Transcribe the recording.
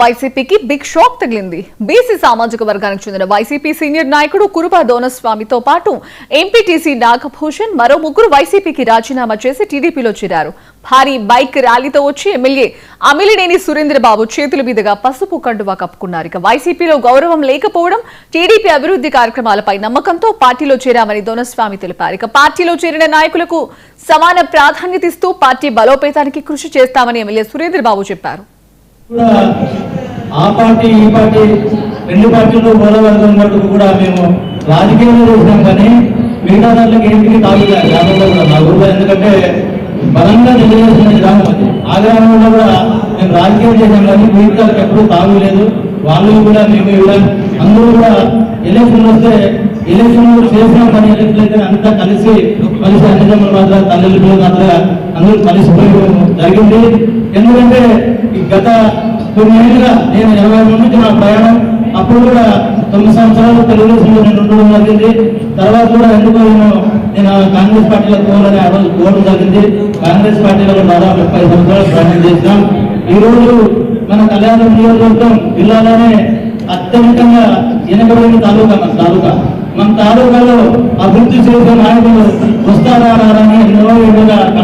వైసీపీకి big shock తగిలింది. BC సామాజిక వర్గానికి చెందిన వైసీపీ సీనియర్ నాయకుడు కురుపా దోనస్వామితో పాటు ఎంపీటీసీ నాగభూషణ్ మరో ముగ్గురు వైసీపీకి రాజీనామా చేసి టీడీపీలో చేరారు. భారీ బైక్ ర్యాలీతో వచ్చి ఎమ్మెల్యే అమిలినేని సురేంద్రబాబు చేతుల మీదుగా పసుపు కండువా కప్పుకున్నారు. ఇక వైసీపీలో గౌరవం లేకపోవడం, టీడీపీ అభివృద్ధి కార్యక్రమాలపై నమ్మకంతో పార్టీలో చేరామని దోనస్వామి తెలిపారు. ఇక పార్టీలో చేరిన నాయకులకు సమాన ప్రాధాన్యత ఇస్తూ పార్టీ బలోపేతానికి కృషి చేస్తామని ఎమ్మెల్యే సురేంద్రబాబు చెప్పారు. ఆ పార్టీ ఈ పార్టీ రెండు పార్టీలు మూలవర్గం మటుకు కూడా మేము రాజకీయంలో చేసినాం, కానీ మిగతా దాంట్లోకి ఏంటికి తాగులే గ్రామంలో కూడా మా ఊళ్ళో. ఎందుకంటే బలంగా తెలియజేసిన గ్రామం అది. ఆ గ్రామంలో కూడా మేము రాజకీయం చేసాం, కానీ మిగతాలకు ఎప్పుడూ తాగులేదు. వాళ్ళు కూడా మేము కూడా అందరూ కూడా ఎలక్షన్ వస్తే ఎలక్షన్ చేసిన పని ఎలక్షన్ అయితే అంతా కలిసి అన్నదమ్ములు మాత్రం తల్లిదండ్రులు మాత్రం అందరూ కలిసిపోయి జరిగింది. ఎందుకంటే గత 9 ఏళ్ళుగా నేను 23 నుంచి నా ప్రయాణం, అప్పుడు కూడా 9 సంవత్సరాలు తెలుగుదేశంలో నేను ఉండడం జరిగింది. తర్వాత కూడా ఎందుకో నేను కాంగ్రెస్ పార్టీలో పోవాలని ఆ రోజు పోవడం జరిగింది. కాంగ్రెస్ పార్టీలో దాదాపు 30 సంవత్సరాలు ప్రయాణం చేసినాం. ఈ రోజు మన కళ్యాణం నియోజకవర్గం జిల్లాలోనే అత్యధికంగా వెనుకబడిన తాలూకా మన తాలూకాలో అభివృద్ధి చేసే నాయకులు వస్తారా అని ఎన్నో ఏళ్ళుగా